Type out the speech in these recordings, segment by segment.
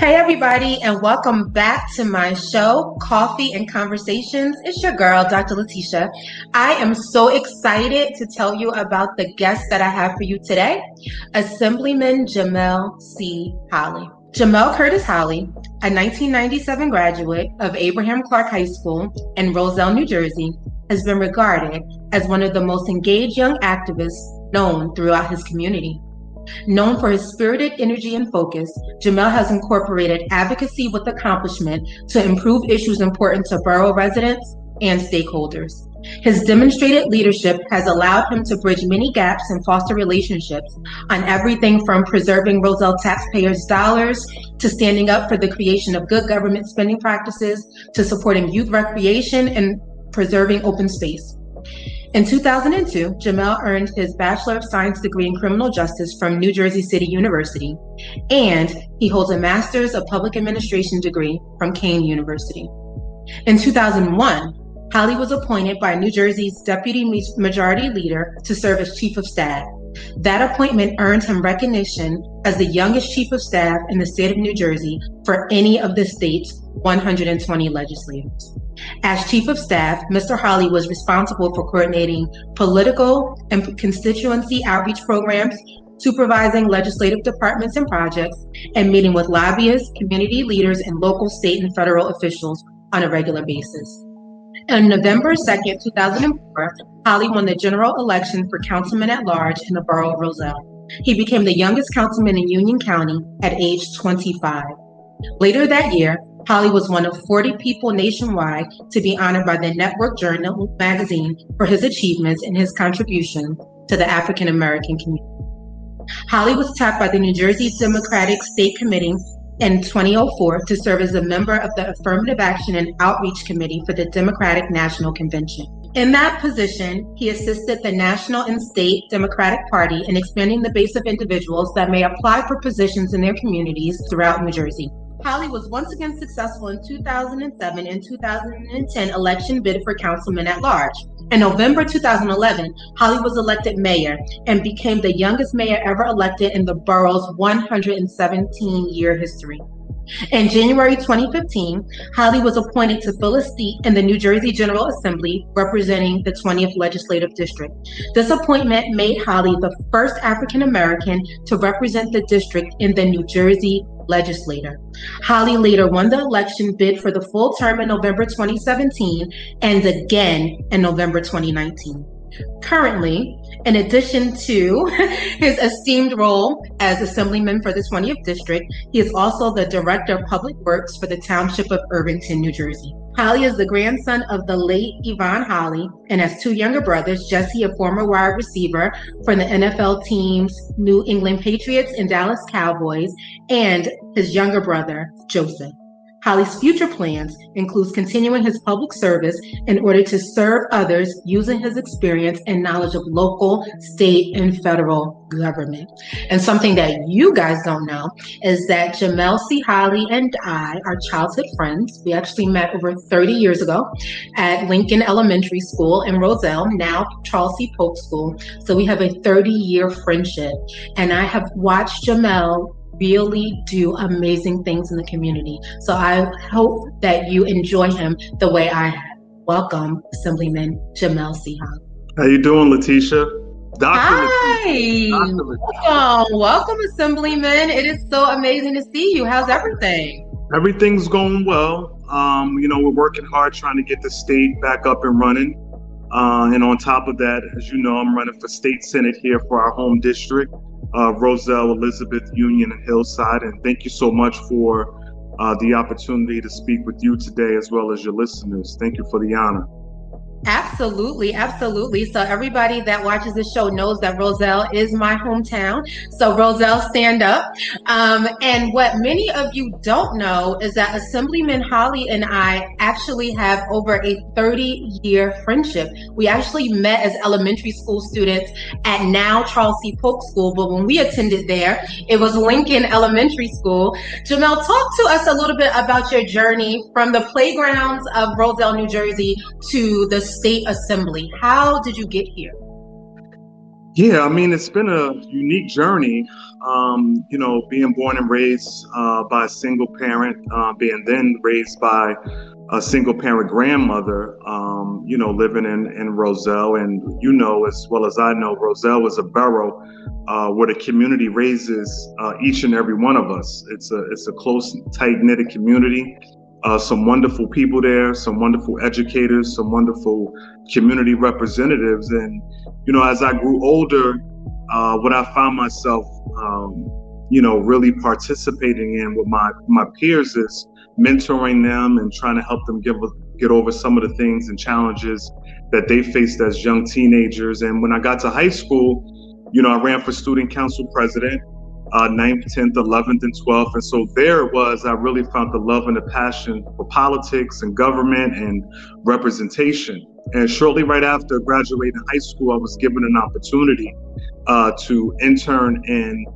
Hey everybody, and welcome back to my show, Coffee and Conversations. It's your girl, Dr. Letitia. I am so excited to tell you about the guest that I have for you today, Assemblyman Jamel C. Holley. Jamel Curtis Holley, a 1997 graduate of Abraham Clark High School in Roselle, New Jersey, has been regarded as one of the most engaged young activists known throughout his community. Known for his spirited energy and focus, Jamel has incorporated advocacy with accomplishment to improve issues important to borough residents and stakeholders. His demonstrated leadership has allowed him to bridge many gaps and foster relationships on everything from preserving Roselle taxpayers' dollars to standing up for the creation of good government spending practices to supporting youth recreation and preserving open space. In 2002, Jamel earned his Bachelor of Science Degree in Criminal Justice from New Jersey City University, and he holds a Master's of Public Administration degree from Kean University. In 2001, Holley was appointed by New Jersey's Deputy Majority Leader to serve as Chief of Staff. That appointment earned him recognition as the youngest Chief of Staff in the state of New Jersey for any of the state's 120 legislators. As Chief of Staff, Mr. Holley was responsible for coordinating political and constituency outreach programs, supervising legislative departments and projects, and meeting with lobbyists, community leaders, and local, state, and federal officials on a regular basis. On November 2nd, 2004, Holley won the general election for Councilman at Large in the Borough of Roselle. He became the youngest councilman in Union County at age 25. Later that year, Holley was one of 40 people nationwide to be honored by the Network Journal magazine for his achievements and his contribution to the African American community. Holley was tapped by the New Jersey Democratic State Committee in 2004 to serve as a member of the Affirmative Action and Outreach Committee for the Democratic National Convention. In that position, he assisted the national and state Democratic Party in expanding the base of individuals that may apply for positions in their communities throughout New Jersey. Holley was once again successful in 2007 and 2010 election bid for Councilman at Large. In November 2011, Holley was elected mayor and became the youngest mayor ever elected in the borough's 117-year history. In January 2015, Holley was appointed to fill a seat in the New Jersey General Assembly representing the 20th Legislative District. This appointment made Holley the first African American to represent the district in the New Jersey legislature. Holley later won the election bid for the full term in November 2017 and again in November 2019. Currently, in addition to his esteemed role as Assemblyman for the 20th District, he is also the Director of Public Works for the Township of Irvington, New Jersey. Holley is the grandson of the late Yvonne Holley and has two younger brothers, Jesse, a former wide receiver for the NFL teams New England Patriots and Dallas Cowboys, and his younger brother, Joseph. Holley's future plans includes continuing his public service in order to serve others using his experience and knowledge of local, state, and federal government. And something that you guys don't know is that Jamel C. Holley and I are childhood friends. We actually met over 30 years ago at Lincoln Elementary School in Roselle, now Charles C. Polk School. So we have a 30-year friendship, and I have watched Jamel really do amazing things in the community. So I hope that you enjoy him the way I have. Welcome, Assemblyman Jamel C. Holley. How you doing, Letitia? Hi. Welcome, Assemblyman. It is so amazing to see you. How's everything? Everything's going well. We're working hard trying to get the state back up and running. And on top of that, as you know, I'm running for state senate here for our home district. Roselle, Elizabeth, Union, and Hillside. And thank you so much for the opportunity to speak with you today, as well as your listeners. Thank you for the honor. Absolutely, absolutely. So everybody that watches the show knows that Roselle is my hometown. So Roselle, stand up. And what many of you don't know is that Assemblyman Holley and I actually have over a 30-year friendship. We actually met as elementary school students at now Charles C. Polk School, but when we attended there, it was Lincoln Elementary School. Jamel, talk to us a little bit about your journey from the playgrounds of Roselle, New Jersey to the State Assembly. How did you get here? Yeah, I mean, it's been a unique journey, being born and raised by a single parent, being then raised by a single parent grandmother, living in Roselle. And, as well as I know, Roselle is a borough where the community raises each and every one of us. It's a close, tight-knit community. Some wonderful people there, some wonderful educators, some wonderful community representatives. And, as I grew older, what I found myself, really participating in with my peers is mentoring them and trying to help them get over some of the things and challenges that they faced as young teenagers. And when I got to high school, I ran for student council president, 9th, 10th, 11th, and 12th. And so there it was, I really found the love and the passion for politics and government and representation. And shortly right after graduating high school, I was given an opportunity to intern in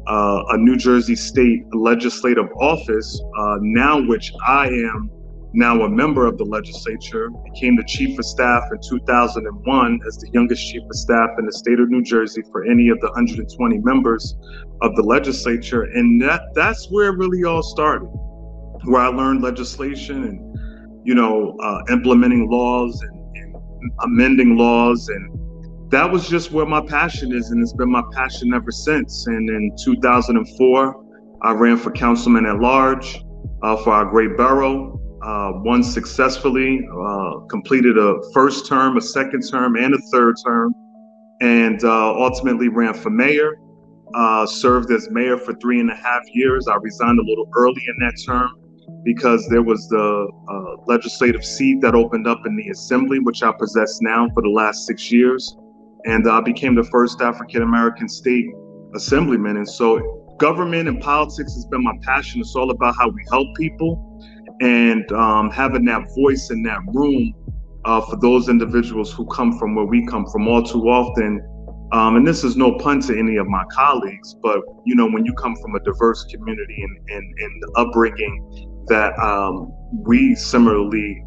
a New Jersey state legislative office, now which I am now a member of the legislature. Became the chief of staff in 2001 as the youngest chief of staff in the state of New Jersey for any of the 120 members of the legislature. And that's where it really all started, where I learned legislation and, implementing laws and amending laws. And that was just where my passion is. And it's been my passion ever since. And in 2004, I ran for councilman at large for our great borough. Won successfully, completed a first term, a second term, and a third term, and ultimately ran for mayor. Served as mayor for 3.5 years. I resigned a little early in that term because there was the legislative seat that opened up in the Assembly, which I possess now for the last 6 years. And I became the first African-American state assemblyman. And so government and politics has been my passion. It's all about how we help people. And having that voice in that room for those individuals who come from where we come from all too often. And this is no pun to any of my colleagues, but when you come from a diverse community and the upbringing that we similarly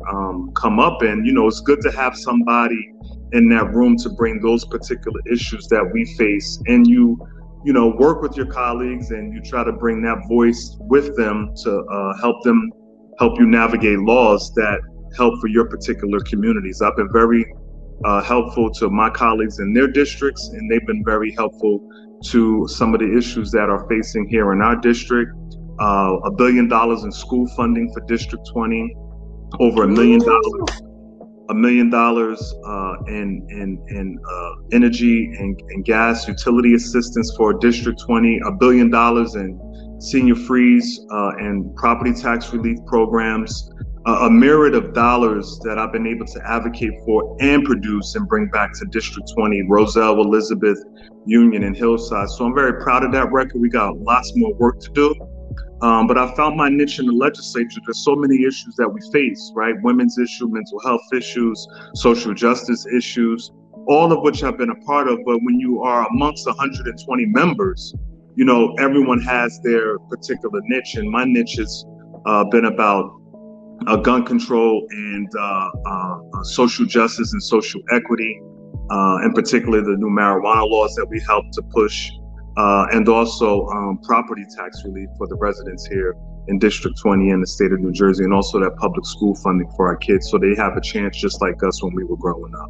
come up in, it's good to have somebody in that room to bring those particular issues that we face. And you work with your colleagues and you try to bring that voice with them to help you navigate laws that help for your particular communities. I've been very helpful to my colleagues in their districts, and they've been very helpful to some of the issues that are facing here in our district. $1 billion in school funding for District 20, over $1 million, in energy and gas utility assistance for District 20, $1 billion in senior freeze and property tax relief programs, a myriad of dollars that I've been able to advocate for and produce and bring back to District 20, Roselle, Elizabeth, Union, and Hillside. So I'm very proud of that record. We got lots more work to do. But I found my niche in the legislature. There's so many issues that we face, right? Women's issue, mental health issues, social justice issues, all of which I've been a part of. But when you are amongst 120 members, everyone has their particular niche, and my niche has been about gun control and social justice and social equity, in particular the new marijuana laws that we help to push, and also property tax relief for the residents here in District 20 in the state of New Jersey, and also that public school funding for our kids so they have a chance just like us when we were growing up.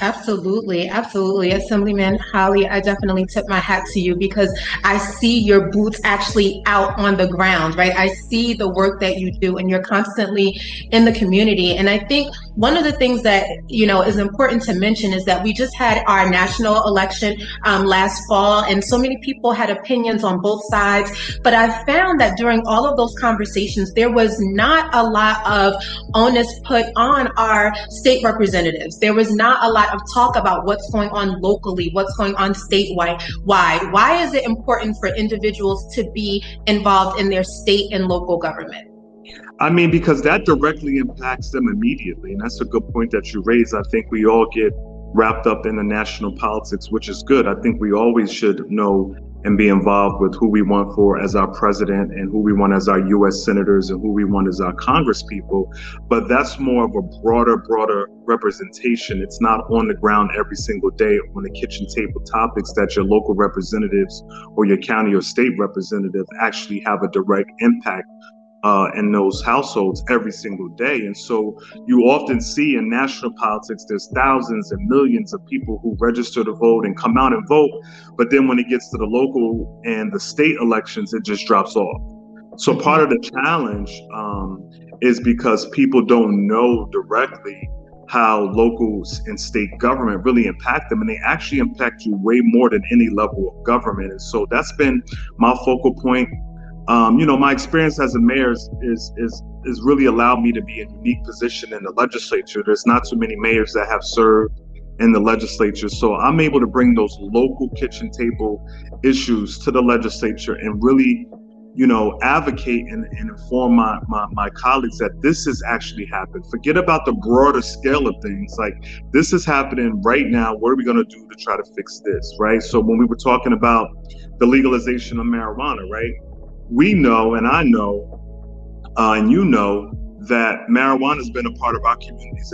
Absolutely. Absolutely. Assemblyman Holley, I definitely tip my hat to you because I see your boots actually out on the ground, right? I see the work that you do and you're constantly in the community. And I think one of the things that, is important to mention is that we just had our national election last fall, and so many people had opinions on both sides. But I found that during all of those conversations, there was not a lot of onus put on our state representatives. There was not a lot of talk about what's going on locally, what's going on statewide. Why is it important for individuals to be involved in their state and local government? I mean, because that directly impacts them immediately. And that's a good point that you raise. I think we all get wrapped up in the national politics, which is good. I think we always should know and be involved with who we want for as our president and who we want as our U.S. senators and who we want as our Congress people. But that's more of a broader representation. It's not on the ground every single day on the kitchen table topics that your local representatives or your county or state representative actually have a direct impact in those households every single day. And so you often see in national politics, there's thousands and millions of people who register to vote and come out and vote. But then when it gets to the local and the state elections, it just drops off. So part of the challenge is because people don't know directly how local and state government really impact them, and they actually impact you way more than any level of government. And so that's been my focal point. My experience as a mayor is really allowed me to be in a unique position in the legislature. There's not too many mayors that have served in the legislature. So I'm able to bring those local kitchen table issues to the legislature and really, advocate and inform my colleagues that this has actually happened. Forget about the broader scale of things. Like, this is happening right now. What are we going to do to try to fix this, right? So when we were talking about the legalization of marijuana, right? We know, and I know, and you know, that marijuana has been a part of our communities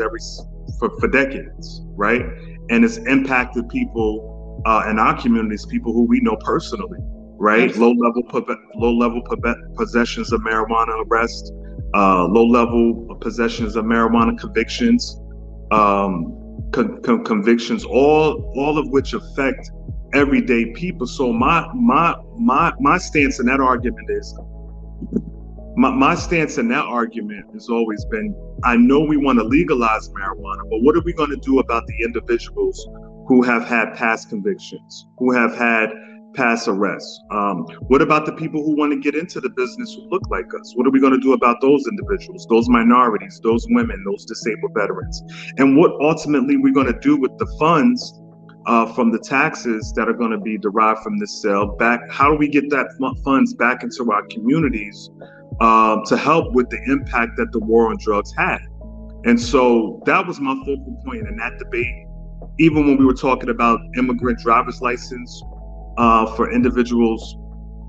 for decades, right? And it's impacted people in our communities, people who we know personally, right? Low level possessions of marijuana arrest, low level possessions of marijuana convictions, convictions, all of which affect everyday people. So my stance in that argument is, my stance in that argument has always been, I know we want to legalize marijuana, but what are we going to do about the individuals who have had past convictions, who have had past arrests? What about the people who want to get into the business who look like us? What are we going to do about those individuals, those minorities, those women, those disabled veterans? And what ultimately we're going to do with the funds from the taxes that are going to be derived from this sale back? How do we get that funds back into our communities to help with the impact that the war on drugs had? And so that was my focal point in that debate. Even when we were talking about immigrant driver's license for individuals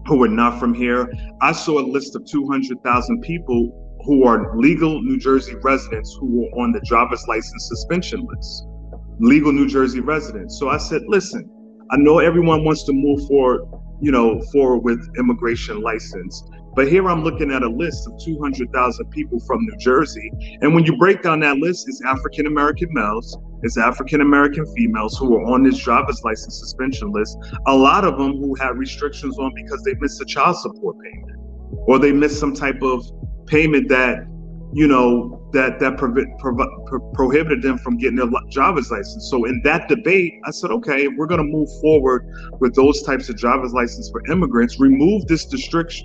who were not from here, I saw a list of 200,000 people who are legal New Jersey residents who were on the driver's license suspension list. Legal New Jersey residents. So I said, listen, I know everyone wants to move forward with immigration license, but here I'm looking at a list of 200,000 people from New Jersey. And when you break down that list, it's African-American males, it's African-American females who are on this driver's license suspension list. A lot of them who had restrictions on because they missed a child support payment, or they missed some type of payment that prohibited them from getting their driver's license. So in that debate, I said, okay, if we're going to move forward with those types of driver's license for immigrants, remove this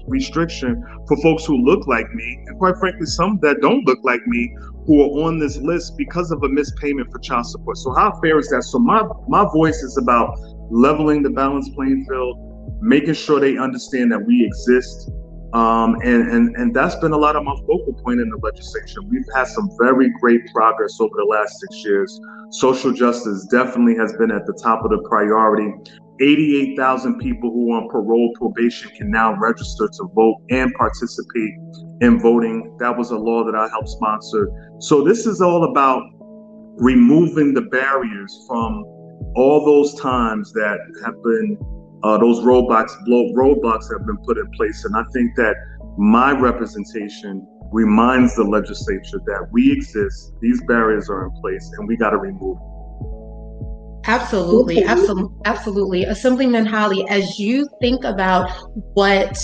restriction for folks who look like me, and quite frankly, some that don't look like me, who are on this list because of a missed payment for child support. So how fair is that? So my voice is about leveling the balanced playing field, making sure they understand that we exist. And that's been a lot of my focal point in the legislation. We've had some very great progress over the last 6 years. Social justice definitely has been at the top of the priority. 88,000 people who are on parole probation can now register to vote and participate in voting. That was a law that I helped sponsor. So this is all about removing the barriers from all those times that have been those roadblocks have been put in place. And I think that my representation reminds the legislature that we exist, these barriers are in place, and we got to remove them. Absolutely. Assemblyman Holley, as you think about what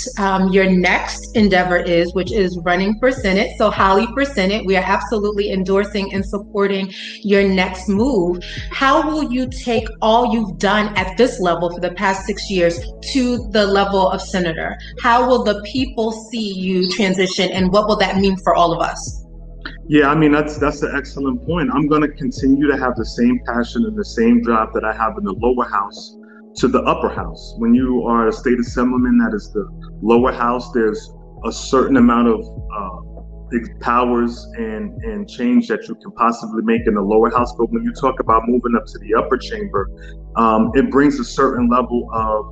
your next endeavor is, which is running for Senate, so Holley for Senate, we are absolutely endorsing and supporting your next move. How will you take all you've done at this level for the past 6 years to the level of senator? How will the people see you transition, and what will that mean for all of us? Yeah, I mean, that's an excellent point. I'm going to continue to have the same passion and the same drive that I have in the lower house to the upper house. When you are a state assemblyman, that is the lower house, there's a certain amount of powers and change that you can possibly make in the lower house. But when you talk about moving up to the upper chamber, it brings a certain level of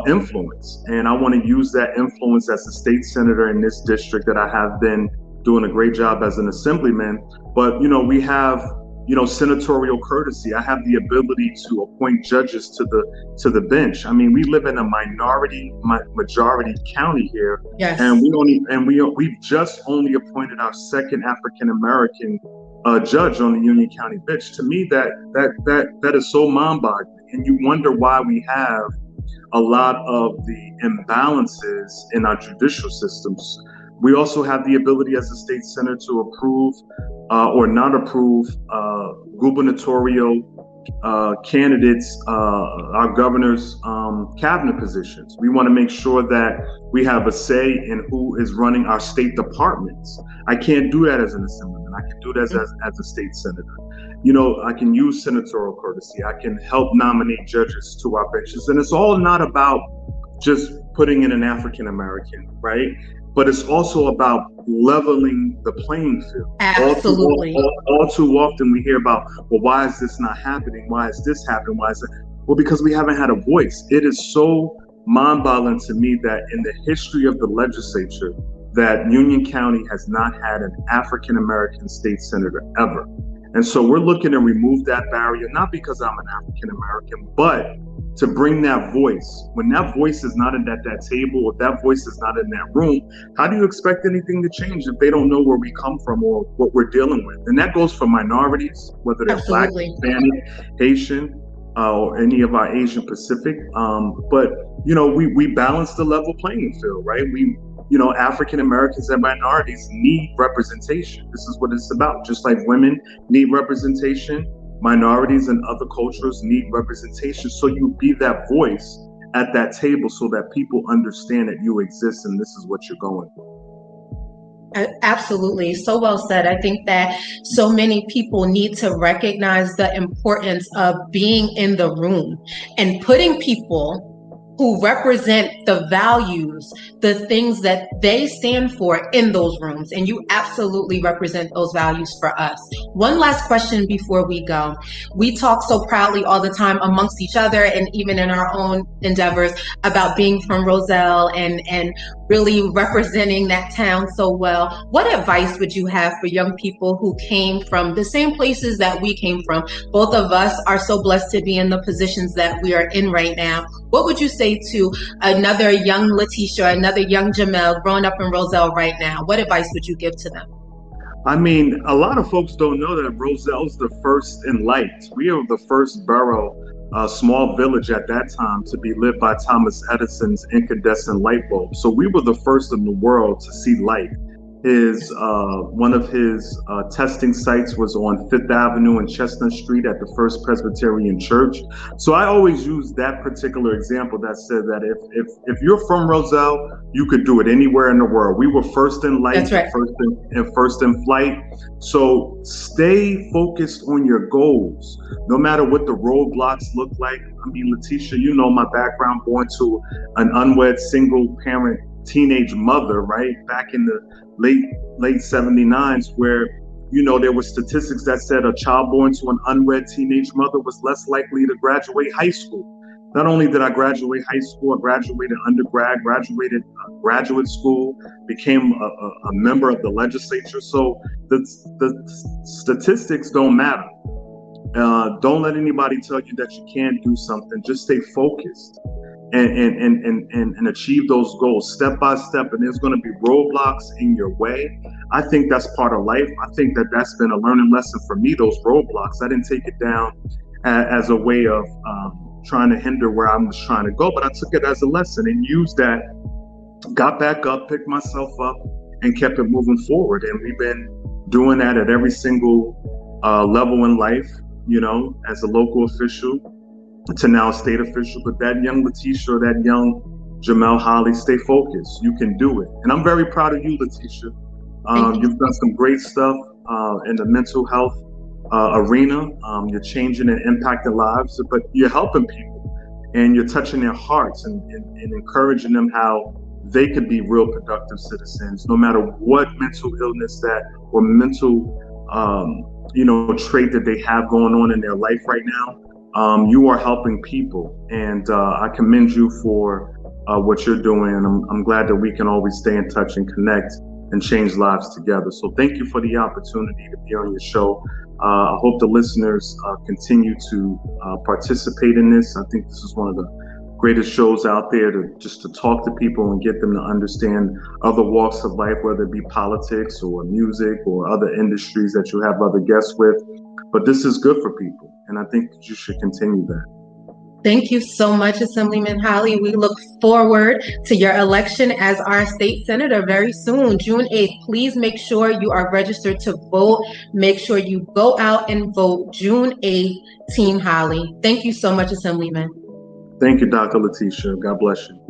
influence. And I want to use that influence as a state senator in this district that I have been doing a great job as an assemblyman. But, we have, senatorial courtesy. I have the ability to appoint judges to the bench. I mean, we live in a majority county here. Yes. And we've just only appointed our second African American judge on the Union County bench. To me, that is so mind-boggling. And you wonder why we have a lot of the imbalances in our judicial systems. We also have the ability as a state senator to approve or not approve gubernatorial candidates, our governor's cabinet positions. We want to make sure that we have a say in who is running our state departments. I can't do that as an assemblyman. I can do that as a state senator. I can use senatorial courtesy. I can help nominate judges to our benches. And it's all not about just putting in an African American, right? But it's also about leveling the playing field. Absolutely. All too often we hear about, well, why is this not happening? Why is this happening? Why is it? Well, because we haven't had a voice. It is so mind-boggling to me that in the history of the legislature, that Union County has not had an African American state senator ever. And so we're looking to remove that barrier, not because I'm an African American, but to bring that voice. When that voice is not at that table, or that voice is not in that room, how do you expect anything to change if they don't know where we come from or what we're dealing with? And that goes for minorities, whether they're Absolutely. Black, Hispanic, Haitian, or any of our Asian Pacific. But we balance the level playing field, right? African Americans and minorities need representation. This is what it's about. Just like women need representation, minorities and other cultures need representation. So you be that voice at that table so that people understand that you exist and this is what you're going for. Absolutely. So well said. I think that so many people need to recognize the importance of being in the room and putting people who represent the values, the things that they stand for in those rooms. And you absolutely represent those values for us. One last question before we go. We talk so proudly all the time amongst each other and even in our own endeavors about being from Roselle and really representing that town so well. What advice would you have for young people who came from the same places that we came from? Both of us are so blessed to be in the positions that we are in right now. What would you say to another young Letitia, another young Jamel growing up in Roselle right now? What advice would you give to them? I mean, a lot of folks don't know that Roselle's the first in light. We are the first borough, small village at that time, to be lit by Thomas Edison's incandescent light bulb. So we were the first in the world to see light. One of his testing sites was on 5th Avenue and Chestnut Street at the First Presbyterian Church. So I always use that particular example that said that if you're from Roselle, you could do it anywhere in the world. We were first in light, That's right. first in flight. So stay focused on your goals, no matter what the roadblocks look like. I mean, Letitia, you know my background, born to an unwed single parent teenage mother, right? Back in the late 79s, where there were statistics that said a child born to an unwed teenage mother was less likely to graduate high school. Not only did I graduate high school, I graduated undergrad, graduated graduate school, became a member of the legislature. So the statistics don't matter. Don't let anybody tell you that you can't do something. Just stay focused and achieve those goals step by step. And there's going to be roadblocks in your way. I think that's part of life. I think that's been a learning lesson for me, those roadblocks. I didn't take it down as a way of trying to hinder where I was trying to go, but I took it as a lesson and used that, got back up, picked myself up, and kept it moving forward. And we've been doing that at every single level in life, as a local official to now a state official. But that young Letitia, that young Jamel Holley, stay focused. You can do it. And I'm very proud of you, Letitia. You've done some great stuff in the mental health arena. You're changing and impacting lives, but you're helping people and you're touching their hearts and encouraging them how they could be real productive citizens, no matter what mental illness or mental trait that they have going on in their life right now. you are helping people, and I commend you for what you're doing. And I'm glad that we can always stay in touch and connect and change lives together. So thank you for the opportunity to be on your show. I hope the listeners continue to participate in this. I think this is one of the greatest shows out there to talk to people and get them to understand other walks of life, whether it be politics or music or other industries that you have other guests with. But this is good for people, and I think that you should continue that. Thank you so much, Assemblyman Holley. We look forward to your election as our state senator very soon, June 8th. Please make sure you are registered to vote. Make sure you go out and vote June 8th, Team Holley. Thank you so much, Assemblyman. Thank you, Dr. Letitia. God bless you.